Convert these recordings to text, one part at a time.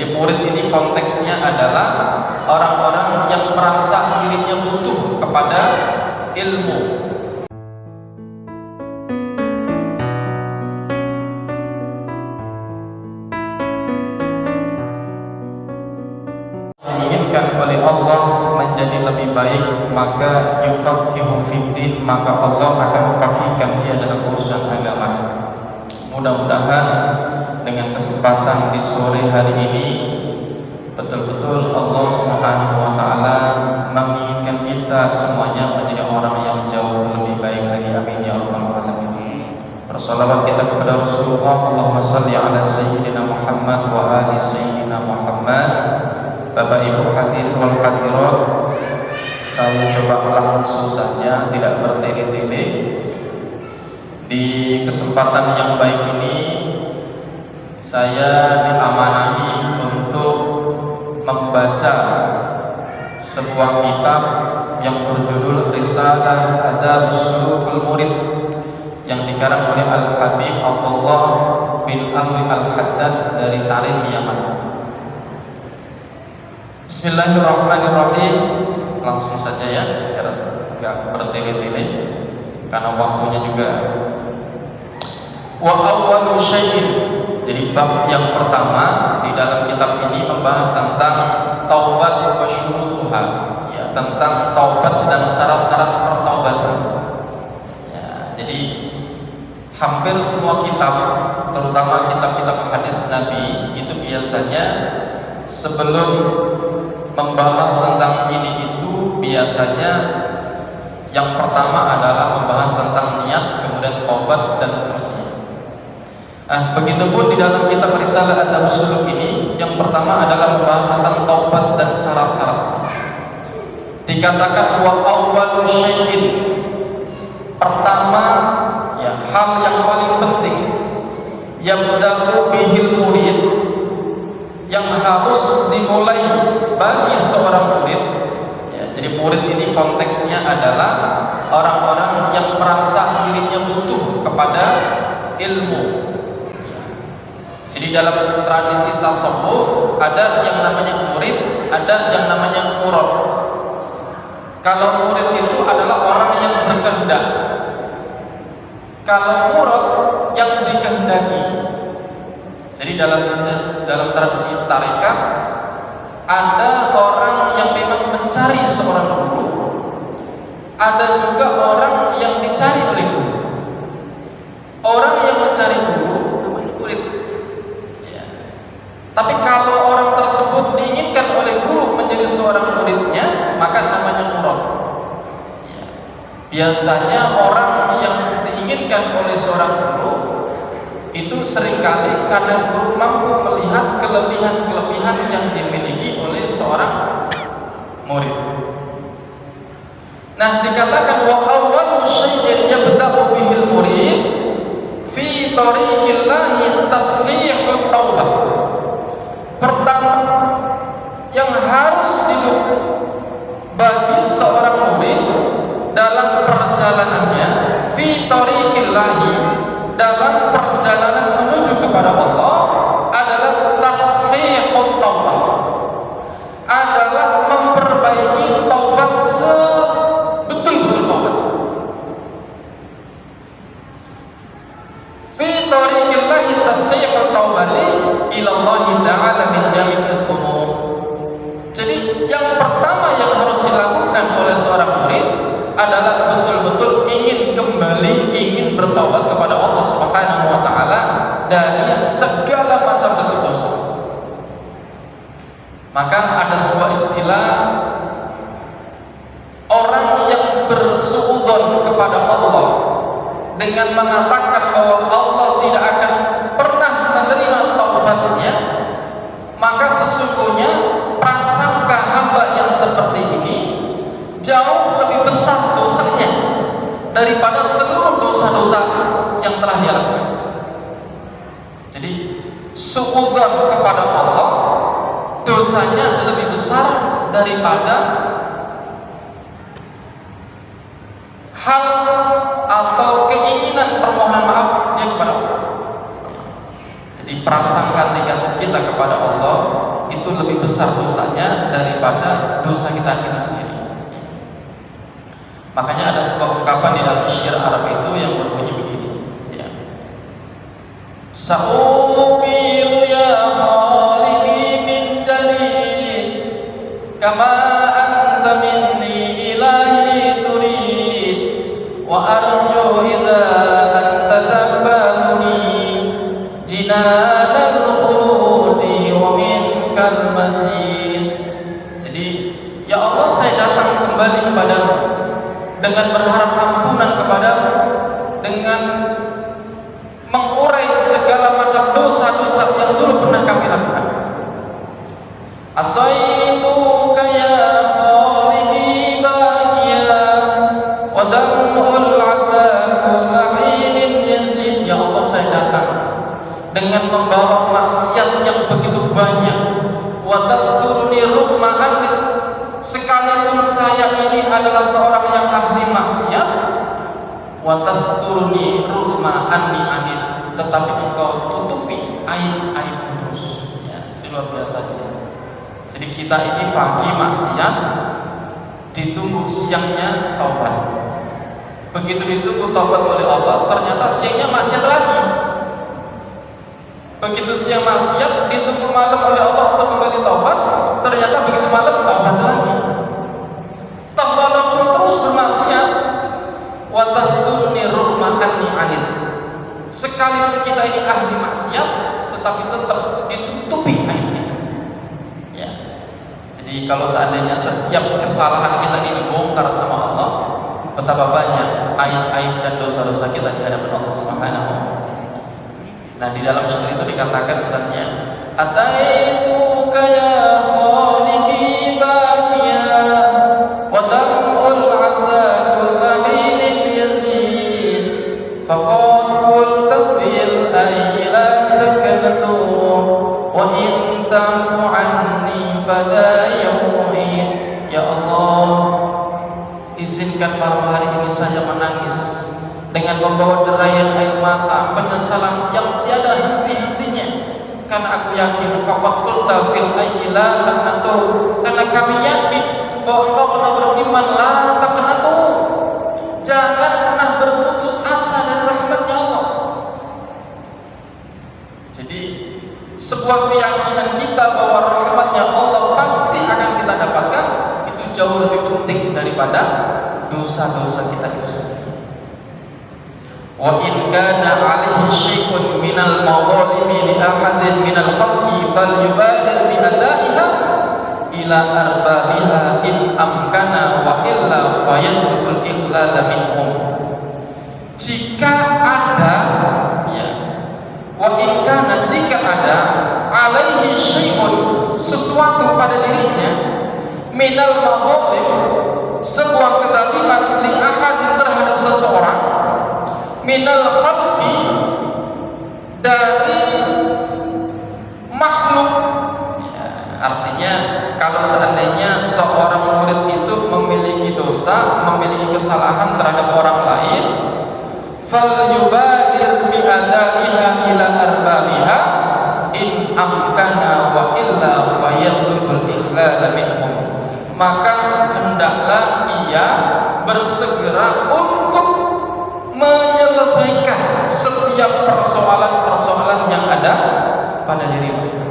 Jadi murid ini konteksnya adalah orang-orang yang merasa dirinya butuh kepada ilmu. Diinginkan oleh Allah menjadi lebih baik, maka yufaqihu fiddin, maka Allah akan fakihkan dia dalam urusan agama. Mudah-mudahan dengan kesempatan di sore hari ini betul-betul Allah Subhanahu wa taala menginginkan kita semuanya menjadi orang yang jauh lebih baik lagi. Amin ya rabbal alamin. Bersalawat kita kepada Rasulullah. Allahumma shalli ala sayyidina Muhammad wa ali sayyidina Muhammad. Bapak Ibu hadirin wal hadirat, saya coba langsung saja, tidak bertele-tele. Di kesempatan yang baik ini saya diamanahi untuk membaca sebuah kitab yang berjudul Risalah Adabus Sulukul Murid yang dikarang oleh Al-Habib Abdullah bin Alwi Al-Haddad dari Tarim, Yaman. Bismillahirrahmanirrahim. Langsung saja ya, biar enggak bertele-tele karena waktunya juga. Wa awwalu syai'in, jadi bab yang pertama di dalam kitab ini membahas tentang taubat wa syurutuha, ya, tentang taubat dan syarat-syarat pertaubatan. Ya, jadi hampir semua kitab, terutama kitab-kitab hadis Nabi, itu biasanya sebelum membahas tentang ini itu biasanya yang pertama adalah membahas tentang niat, kemudian taubat dan seterusnya. Begitupun di dalam kitab Risalah Adabus Suluk ini yang pertama adalah membahas tentang taubat dan syarat-syarat. Dikatakan wa awwalu syai'in, pertama ya, hal yang paling penting yabda'u bihil murid, yang harus dimulai bagi seorang murid, ya, jadi murid ini konteksnya adalah orang-orang yang merasa dirinya butuh kepada ilmu. Jadi dalam tradisi tasawuf ada yang namanya murid, ada yang namanya murad. Kalau murid itu adalah orang yang berkehendak, kalau murad yang dikehendaki. Jadi dalam tradisi tarekat ada orang yang memang mencari seorang guru, ada juga orang yang dicari oleh guru. Orang yang mencari guru namanya murid. Ya. Tapi kalau orang tersebut diinginkan oleh guru menjadi seorang muridnya, maka namanya murad. Ya. Biasanya orang yang diinginkan oleh seorang guru itu seringkali karena guru mampu melihat kelebihan-kelebihan yang dimiliki oleh seorang murid. Nah, dikatakan wa awwalu syai'in yabda'u bihil murid fi tariqillahi taslihut taubah. Pertama yang harus dilakukan bagi seorang murid dalam perjalanannya fi tariqillahi, dalam perjalanan menuju kepada Allah, adalah taslihut taubah, adalah memperbaiki taubat sebetul-betul taubat. Fi tariqillahi taslihut taubati ila Allah ta'ala min jami'il dhunub. Jadi yang pertama yang harus dilakukan oleh seorang murid adalah betul-betul ingin kembali, ingin bertaubat kepada Allah Subhanahu wa taala dari segala macam bentuk dosa. Maka ada sebuah istilah, orang yang bersuudzon kepada Allah dengan mengatakan bahwa Allah tidak akan pernah menerima taubatnya, maka sesungguhnya prasangka hamba yang seperti ini jauh lebih besar dosanya daripada seluruh dosa-dosa yang telah dia lakukan. Jadi suudzon kepada Allah dosanya lebih besar daripada hal atau keinginan permohonan maaf dia kepada Allah. Jadi prasangka negatif kita kepada Allah itu lebih besar dosanya daripada dosa kita itu sendiri. Makanya ada sebuah ungkapan di dalam syair Arab itu yang berbunyi begini, ya. Sa'ubiru ya khaliqi min jalil kama anta minni ilahi turid wa arju idza anta tabbaluni jinanal khuludi wa minkal mazid. Jadi ya Allah, saya datang kembali kepadamu dengan berharap ampunan kepadamu, dengan mengurai segala macam dosa-dosa yang dulu pernah kami lakukan. Asaituka ya khaliqi baqiya wa dam'ul asa kulla hinin yazid. Ya Allah, saya datang dengan membawa maksiat yang begitu banyak. Wa tasturuni ruhma anni, sekalipun saya ini adalah seorang yang ahli maksiat. Wa tasturuni ruhma anni anid, tetapi engkau tutupi aib-aib terus. Ya, itu luar biasa. Jadi kita ini pagi maksiat, ditunggu siangnya taubat. Begitu ditunggu taubat oleh Allah, ternyata siangnya maksiat lagi. Begitu siang maksiat, ditunggu malam oleh Allah untuk kembali taubat, ternyata begitu malam taubat lagi. Walaupun terus bermaksiat, wa tasturuni ruhma anni anid, sekalipun kita ini ahli maksiat, tetapi tetap ditutupi aib kita. Ya. Jadi kalau seandainya setiap kesalahan kita ini dibongkar sama Allah, betapa banyak aib-aib dan dosa-dosa kita di hadapan Allah Subhanahu wa taala. Nah, di dalam syair itu dikatakan setelahnya, ataituka ya khaliqi baqiya wa dam'ul asa kulla hinin yazid faqad qulta fil ayla takantu wa in ta'fu anni fadha yawmin. Ya Allah, izinkan malam hari ini saya menangis dengan membawa derayan air mata penyesalan yang tiada henti-hentinya, karena aku yakin faqad qulta fil ayla takantu, karena kami yakin bahwa engkau pernah berfirman la taqnatu, jangan pernah berputus asa dari rahmatnya Allah. Jadi sebuah keyakinan kita bahwa rahmatnya Allah pasti akan kita dapatkan, itu jauh lebih penting daripada dosa-dosa kita itu sendiri. Wa in kana 'alaihi syai'un minal mawalimi li ahadin minal khalqi falyubadir bi adaiha ila arbabiha in amkana wa illa fayadlul ikhlal minhum. Jika ada, ya, wa in kana, jika ada, alaihi syai'un, sesuatu pada dirinya, minal mawalim, sebuah kezaliman, li ahadin, terhadap seseorang, minal khalqi, dari makhluk. Ya, artinya kalau seandainya seorang murid itu memiliki dosa, memiliki kesalahan terhadap orang lain, falyubadir bi adaiha ila arbabiha in amkana wa illa fayatlubul ikhlal minhum, maka hendaklah ia bersegera untuk menyelesaikan setiap persoalan-persoalan yang ada pada diri mereka.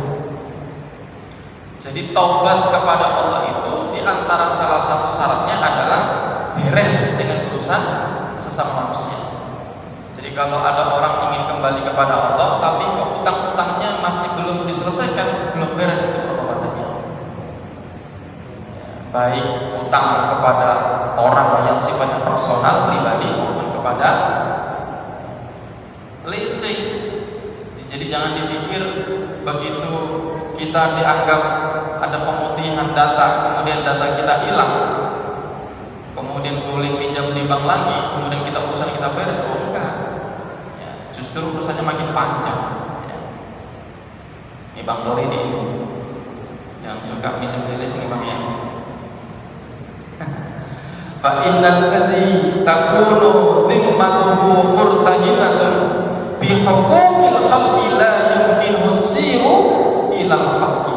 Jadi taubat kepada Allah itu diantara salah satu syaratnya adalah beres dengan urusan sesama manusia. Jadi kalau ada orang ingin kembali kepada Allah tapi kok utang-utangnya masih belum diselesaikan, belum beres itu pertobatannya. Baik utang kepada orang yang sifatnya personal, pribadi, maupun kepada leasing. Jadi jangan dipikir begitu kita dianggap ada pemutihan data, kemudian data kita hilang, kemudian boleh pinjam di bank lagi, kemudian kita urusan kita beres. Oh enggak, ya, justru urusannya makin panjang. Ya. Ini Bang Tori ini yang suka pinjam di leasing bang ya. Fa innal ladzi takunu dhimmatuhu murtahinatun bi huquqil khalqi la yumkinu siru ilal khalqi.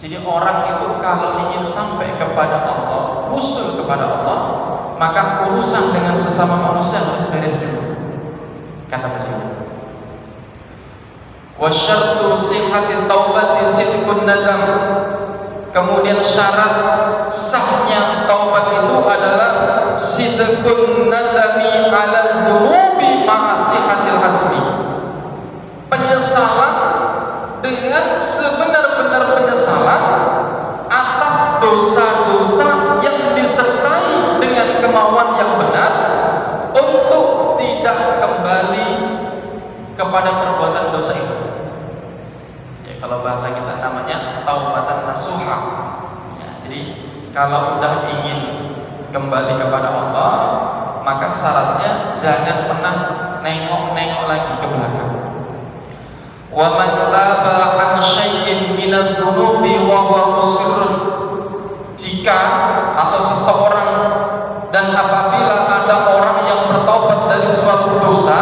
Jadi orang itu kalau ingin sampai kepada Allah, usul kepada Allah, maka urusan dengan sesama manusia harus beres dulu, kata beliau. Wa syartu sihhati taubati sidqun nadam. Kemudian syarat sahnya taubat itu adalah sidqun nadami ala dzunubi ma'a sihhatil azmi. Penyesalan dengan sebenar-benar penyesalan atas dosa-dosa yang disertai dengan kemauan yang benar untuk tidak kembali kepada perbuatan dosa itu. Ya, kalau bahasa kita namanya taubatan nasuha. Ya, jadi kalau udah ingin kembali kepada Allah, maka syaratnya jangan pernah nengok-nengok lagi ke belakang. Wa man taba an syai'in minadz dzunubi wa huwa musirrun. Jika atau seseorang dan apabila ada orang yang bertaubat dari suatu dosa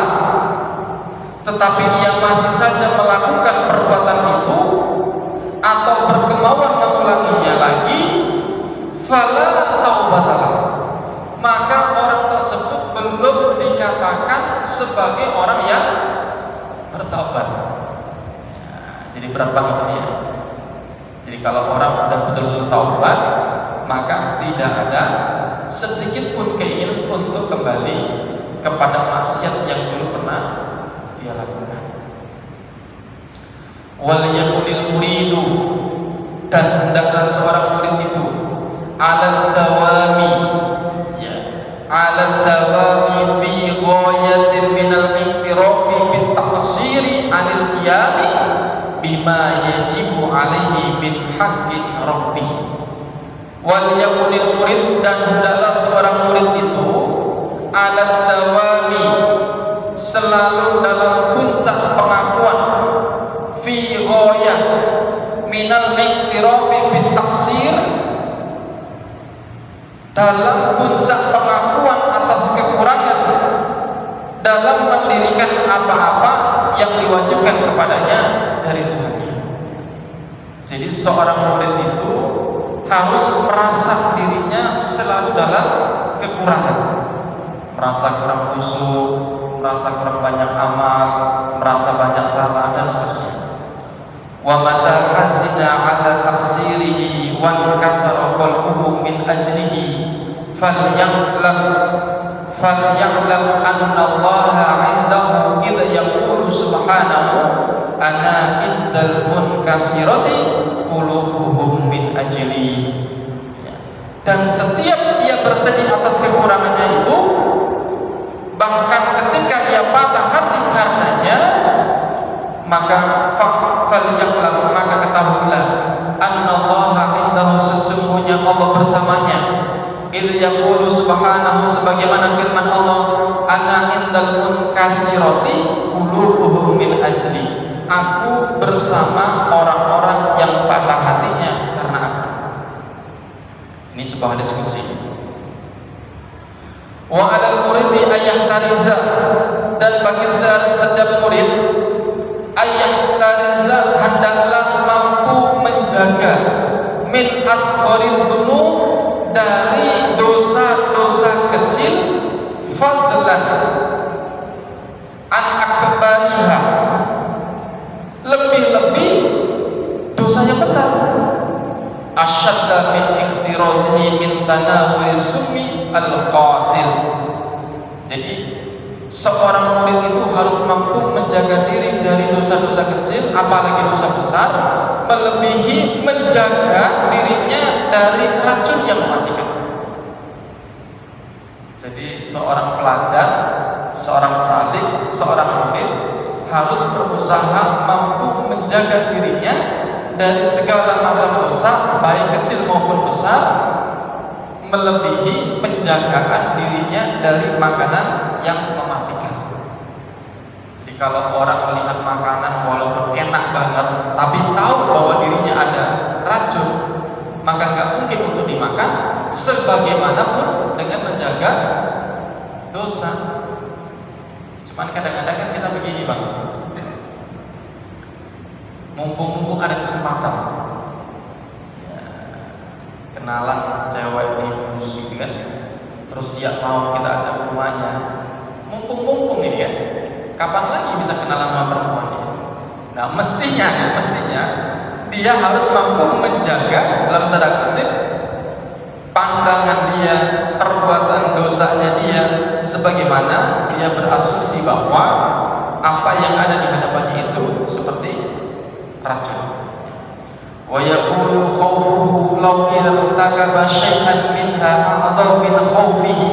tetapi ia masih saja melakukan perbuatan itu atau berkemauan mengulanginya lagi, fala taubatalah, maka orang tersebut belum dikatakan sebagai orang yang bertaubat. Jadi berat banget ya. Jadi kalau orang sudah betul-betul taubat, maka tidak ada sedikit pun keinginan untuk kembali kepada maksiat yang dulu pernah dia lakukan. Wal yakunil muridu, dan hendaklah seorang murid itu ala dawami, ya, ala dawami fi ghayatin minal iqtirafi bit taqsiri anil qiyami bima yajibu alaihi min haqqi rabbih. Wal yakunil murid, dan hendaklah seorang murid itu ala dawami, selalu dalam puncak pengakuan, fi ghayah minal iqtirafi bit taqsir, dalam puncak pengakuan atas kekurangan dalam mendirikan apa-apa yang diwajibkan kepadanya dari Tuhan. Jadi seorang murid itu harus merasa dirinya selalu dalam kekurangan, merasa kurang khusyuk, merasa kurang banyak amal, merasa banyak salah dan seterusnya. Wa mata hazina ala taqsirihi wa kasara qalbuhu min ajlihi falya'lam anna Allaha 'indahu idza yaqulu subhanahu ana indal munkasirati qulubuhum min ajli. Dan setiap ia bersedih atas kekurangannya itu, bahkan ketika ia patah hati karenanya, maka falya'lam, maka ketahuilah annallaha indahu, sesungguhnya Allah bersamanya, idh yaqulu subhanahu, sebagaimana firman Allah, ana indal munkasirati qulubuhum min ajli, aku bersama orang-orang yang patah hatinya karena aku. Ini sebuah diskusi. Wa 'alal muridi ayahtariza, dan bagi setiap murid ayahtariza, hendaklah mampu menjaga min asgharil dzunub, dari dosa-dosa kecil, fadlan an akbariha, lebih-lebih dosa yang besar, asyadda min ikhtirazihi min tanawuri summi al-qatil. Jadi seorang murid itu harus mampu menjaga diri dari dosa-dosa kecil, apalagi dosa besar, melebihi menjaga dirinya dari racun yang mematikan. Jadi seorang pelajar, seorang salik, seorang murid harus berusaha mampu menjaga dirinya dari segala macam dosa, baik kecil maupun besar, melebihi penjagaan dirinya dari makanan yang mematikan. Jadi kalau orang melihat makanan walaupun enak banget, tapi tahu bahwa dirinya ada racun, maka nggak mungkin untuk dimakan, sebagaimanapun dengan menjaga dosa. Cuman kadang-kadang kan kita begini bang, mumpung ada kesempatan, kenalan cewek di bus gitu kan, terus dia mau kita ajak ke rumahnya, mumpung ini kan, kapan lagi bisa kenalan sama perempuan ini? Nah mestinya dia harus mampu menjaga dalam tanda kutip pandangan dia, perbuatan dosanya dia, sebagaimana dia berasumsi bahwa apa yang ada di hadapannya itu seperti racun. Wa yaqulu khawfuhu law irtakaba syai'an minha a'dhaw min khawfihi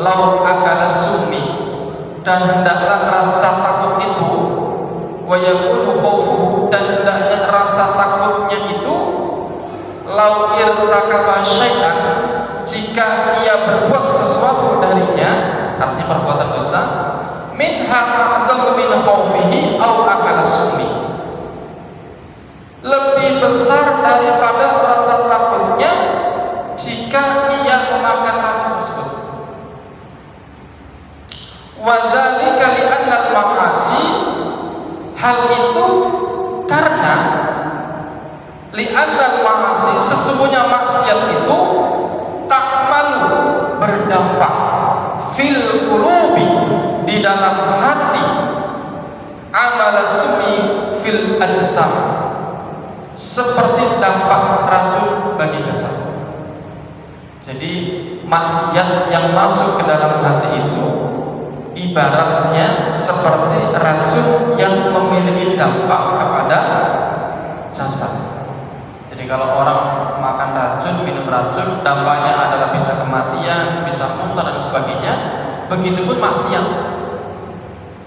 law akala summi. Dan hendaklah rasa takut itu, wa yaqulu khawfuhu, dan hendaknya rasa takutnya itu, law irtakaba syai'an, jika ia berbuat sesuatu darinya, artinya perbuatan dosa, minha a'dhaw min khawfihi aw akala summi, lebih besar daripada rasa takutnya jika ia memakan racun tersebut. Wa dzalika li anna al-ma'asi, hal itu karena li anna al-ma'asi, sesungguhnya maksiat itu ta'malu, berdampak, fil qulubi, di dalam hati, amal sumi fil ajsam, seperti dampak racun bagi jasad. Jadi maksiat yang masuk ke dalam hati itu ibaratnya seperti racun yang memiliki dampak kepada jasad. Jadi kalau orang makan racun, minum racun, dampaknya adalah bisa kematian, bisa muntah dan sebagainya. Begitupun maksiat.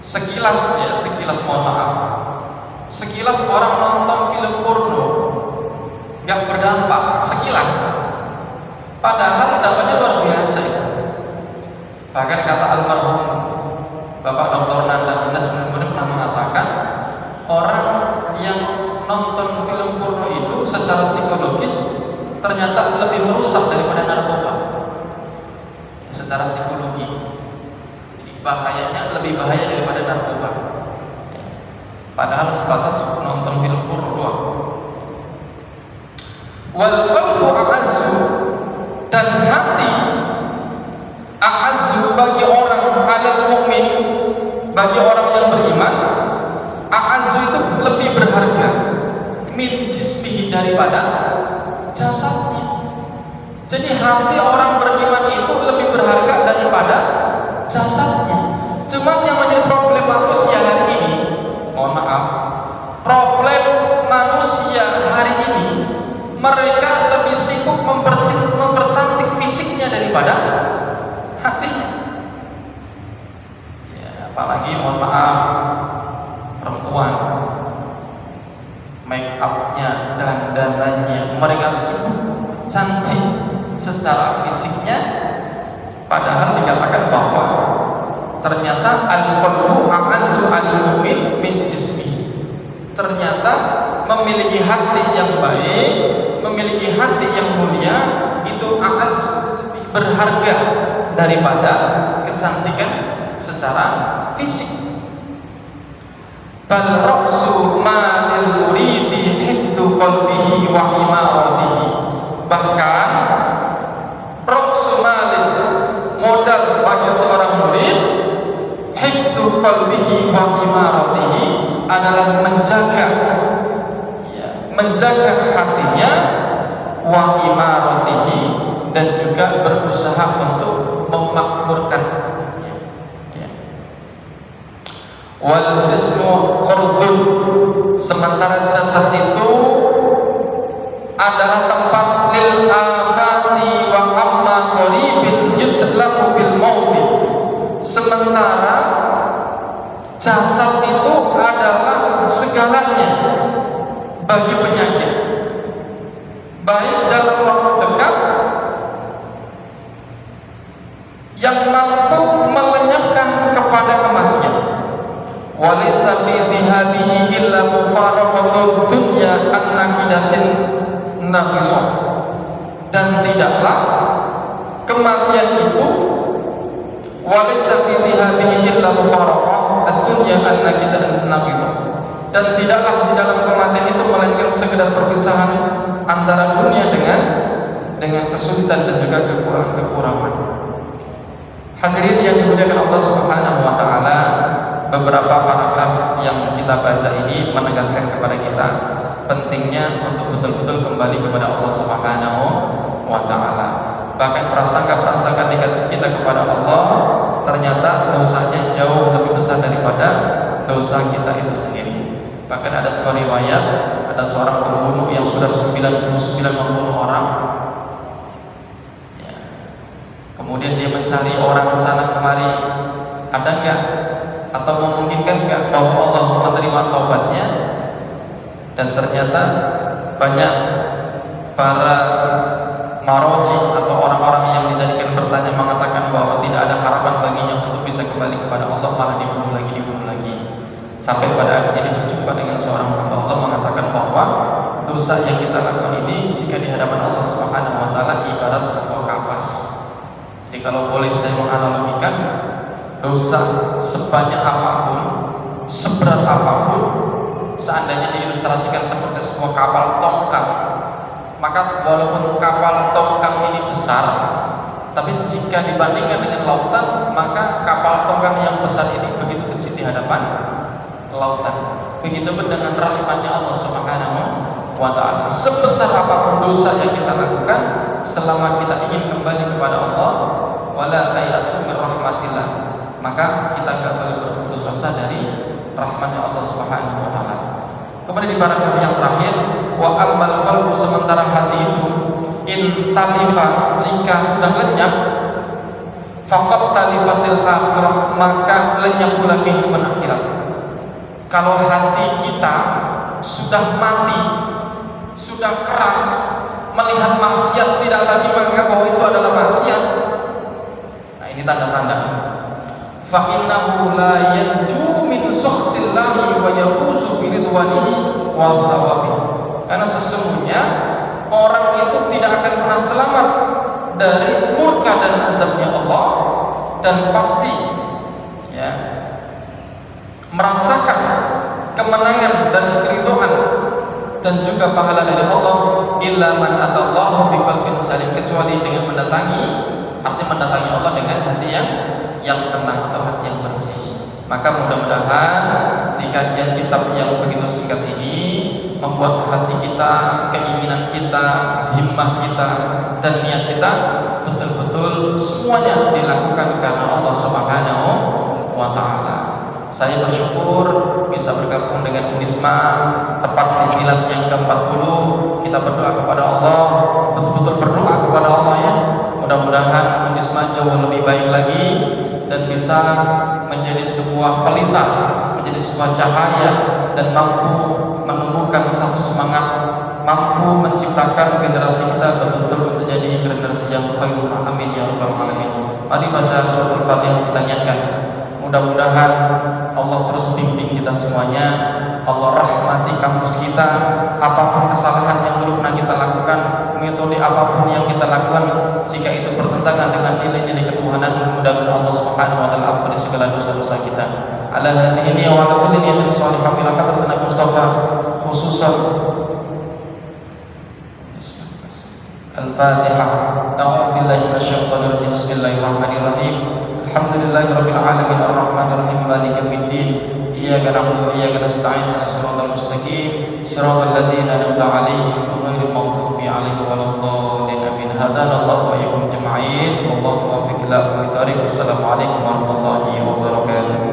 Sekilas mohon maaf, sekilas orang nonton film porno nggak berdampak, sekilas, padahal dampaknya luar biasa ya. Bahkan kata almarhum Bapak Dr. Nanda kemudian pernah mengatakan, orang yang nonton film porno itu secara psikologis ternyata lebih merusak daripada narkoba secara psikologi. Jadi bahayanya lebih bahaya daripada narkoba, padahal sebatas nonton film porno doang. Wal qalbu a'azzu, dan hati a'azzu bagi orang alal mukmin, bagi orang yang beriman, a'azzu itu lebih berharga min jismihi, daripada jasadnya. Jadi hati orang beriman itu lebih berharga daripada jasadnya. Cuman yang menjadi problem manusia hari ini, mohon maaf, problem manusia hari ini, mereka lebih sibuk mempercantik fisiknya daripada hatinya. Ya, apalagi mohon maaf, perempuan, make upnya, dandanannya, mereka sibuk cantik secara fisiknya, padahal dikatakan bahwa ternyata al-qalbu a'azzu al-mu'min min jismi, ternyata memiliki hati yang baik, memiliki hati yang mulia itu a'azz, berharga daripada kecantikan secara fisik. Bal ra'su ma lil muridi hifdu qalbihi wa imaratihi, bahkan ra'su malin, modal bagi seorang murid, hifdu qalbihi wa imaratihi, adalah menjaga hatinya, wa imaratihi, dan juga berusaha untuk memakmurkan. Wal jismu qurdun, sementara jasad itu adalah tempat lil afati wa amma qaribin yutlafu bil mauti, sementara jasad itu adalah segalanya bagi penyakit, baik dalam waktu dekat yang mampu melenyapkan kepada kematian. Walaysa fi dhihabihi illa mufaraqatud dunya an-naqidatin naqisah, dan tidaklah kematian itu, walaysa fi dhihabihi illa mufaraqatud dunya an-naqidatin naqisah, dan tidaklah di dalam kematian itu melainkan sekedar perpisahan antara dunia dengan dengan kesulitan dan juga kekurangan. Hadirin yang dimuliakan Allah Subhanahu wa taala, beberapa paragraf yang kita baca ini menegaskan kepada kita pentingnya untuk betul-betul kembali kepada Allah Subhanahu wa taala. Bahkan prasangka-prasangka negatif kita kepada Allah ternyata dosanya jauh lebih besar daripada dosa kita itu sendiri. Bahkan ada sebuah riwayat, ada seorang pembunuh yang sudah 99 membunuh orang. Ya. Kemudian dia mencari orang sana kemari, ada enggak atau memungkinkan enggak bahwa Allah menerima taubatnya? Dan ternyata banyak para maroji atau orang-orang yang dijadikan bertanya mengatakan bahwa tidak ada harapan baginya untuk bisa kembali kepada Allah, malah dibunuh lagi. Sampai pada akhirnya berjumpa dengan seorang hamba Allah mengatakan bahwa dosa yang kita lakukan ini jika di hadapan Allah Subhanahu wa taala ibarat sebuah kapas. Jadi kalau boleh saya menganalogikan, dosa sebanyak apapun, seberat apapun, seandainya diilustrasikan seperti sebuah kapal tongkang, maka walaupun kapal tongkang ini besar, tapi jika dibandingkan dengan lautan, maka kapal tongkang yang besar ini begitu kecil di hadapan lautan. Begitu pun dengan rahmatnya Allah Subhanahu wa taala. Sebesar apapun dosa yang kita lakukan, selama kita ingin kembali kepada Allah, wala tayasu min rahmatillah, maka kita enggak boleh berputus asa dari rahmatnya Allah Subhanahu wa taala. Kemudian di paragraf yang terakhir, wa ammal qalbu, sementara hati itu in talifa, jika sudah lenyap, faqad talifatil akhirah, maka lenyap pula kehidupan akhirat. Kalau hati kita sudah mati, sudah keras, melihat maksiat tidak lagi menganggap bahwa itu adalah maksiat, nah ini tanda-tanda. Fa innahu la yanju min sukhtillahi wa yafuzu bi ridwanihi wa thawabi. Karena sesungguhnya orang itu tidak akan pernah selamat dari murka dan azabnya Allah, dan pasti ya merasakan kemenangan dan keridhaan dan juga pahala dari Allah, illa man atallahu biqalbin salim, kecuali dengan mendatangi, artinya mendatangi Allah dengan hati yang tenang atau hati yang bersih. Maka mudah-mudahan di kajian kitab yang begitu singkat ini membuat hati kita, keinginan kita, himmah kita, dan niat kita betul-betul semuanya dilakukan karena Allah Subhanahu wa taala. Saya bersyukur bisa bergabung dengan Unisma tepat di milad yang ke-40. Kita berdoa kepada Allah, betul-betul berdoa kepada Allah ya. Mudah-mudahan Unisma jauh lebih baik lagi dan bisa menjadi sebuah pelita, menjadi sebuah cahaya, dan mampu menumbuhkan satu semangat, mampu menciptakan generasi kita betul-betul menjadi generasi yang khairul. Amin ya rabbal alamin. Mari baca surah Al-Fatihah, kita niatkan. Mudah-mudahan Allah terus bimbing kita semuanya, Allah rahmati kampus kita. Apapun kesalahan yang dulu pernah kita lakukan, metode apapun yang kita lakukan, jika itu bertentangan dengan nilai-nilai ketuhanan, mudah-mudahan Allah Subhanahu wa taala ampuni segala dosa-dosa kita. Ala hadhihi wa ala kulli niyatin shalihah ila hadratin Nabi Mustafa khususan. Al-Fatihah. A'udzu billahi minasyaitonir rajim. Bismillahirrahmanirrahim. Alhamdulillahirabbil alamin arrahmanir rahim maliki yaumiddin. Iyyaka na'budu wa iyyaka nasta'in. Ihdinas siratal mustaqim. Siratal ladzina an'amta 'alaihim ghairil maghdubi 'alaihim waladdallin. Amin. Hadanallahu wa iyyakum jama'in. Wallahu muwaffiq ila aqwamit thariq. Wassalamu alaikum warahmatullahi wabarakatuh.